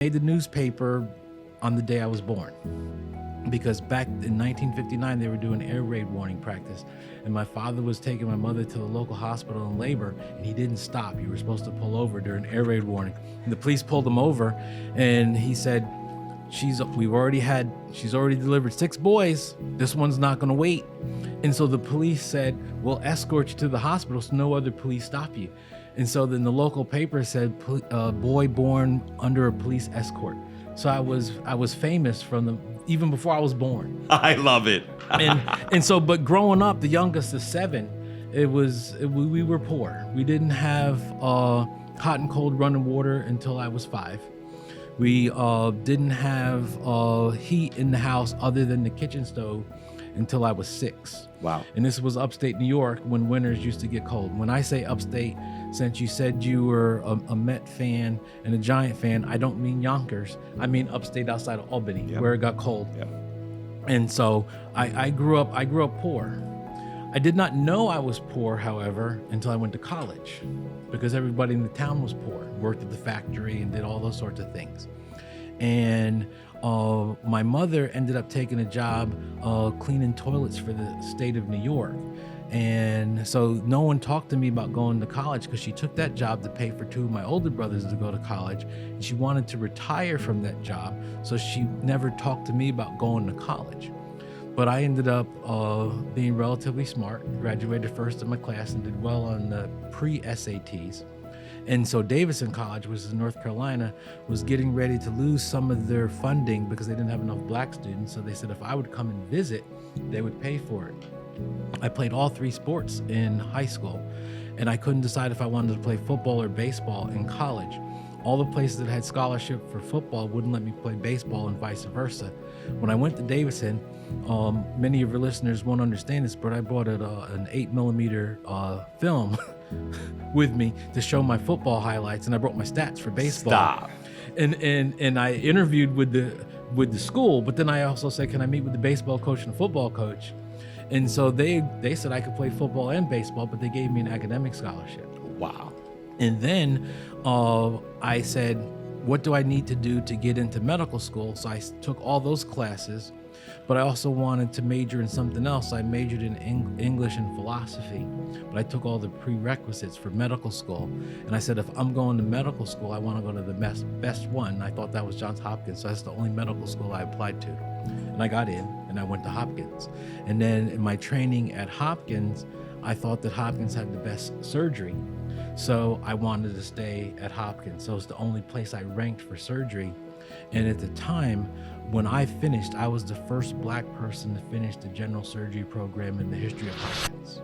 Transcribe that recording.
made the newspaper on the day I was born, because back in 1959 they were doing air raid warning practice, and my father was taking my mother to the local hospital in labor, and he didn't stop. You were supposed to pull over during air raid warning, and the police pulled him over, and he said, she's already delivered 6 boys. This one's not going to wait. And so the police said, we'll escort you to the hospital so no other police stop you. And so then the local paper said, boy born under a police escort. So I was famous even before I was born. I love it. and so, but growing up, the youngest of 7, we were poor. We didn't have hot and cold running water until I was 5. We didn't have heat in the house other than the kitchen stove until I was 6. Wow. And this was upstate New York when winters used to get cold. When I say upstate, since you said you were a Met fan and a Giant fan, I don't mean Yonkers. I mean upstate outside of Albany, where it got cold. Yep. And so I grew up poor. I did not know I was poor, however, until I went to college, because everybody in the town was poor, worked at the factory and did all those sorts of things. And my mother ended up taking a job cleaning toilets for the state of New York. And so no one talked to me about going to college, because she took that job to pay for 2 of my older brothers to go to college. And she wanted to retire from that job, so she never talked to me about going to college. But I ended up being relatively smart, graduated first in my class and did well on the pre-SATs. And so Davidson College, which is in North Carolina, was getting ready to lose some of their funding because they didn't have enough black students. So they said if I would come and visit, they would pay for it. I played all 3 sports in high school, and I couldn't decide if I wanted to play football or baseball in college. All the places that had scholarship for football wouldn't let me play baseball, and vice versa. When I went to Davidson, many of your listeners won't understand this, but I brought an 8mm film with me to show my football highlights, and I brought my stats for baseball. Stop. And I interviewed with the school, but then I also said, can I meet with the baseball coach and football coach? And so they said I could play football and baseball, but they gave me an academic scholarship. Wow. And then I said, what do I need to do to get into medical school? So I took all those classes, but I also wanted to major in something else. I majored in English and philosophy, but I took all the prerequisites for medical school. And I said, if I'm going to medical school, I want to go to the best one. I thought that was Johns Hopkins, so that's the only medical school I applied to. And I got in, and I went to Hopkins. And then in my training at Hopkins, I thought that Hopkins had the best surgery. So I wanted to stay at Hopkins. So it's the only place I ranked for surgery. And at the time, when I finished, I was the first black person to finish the general surgery program in the history of Hopkins.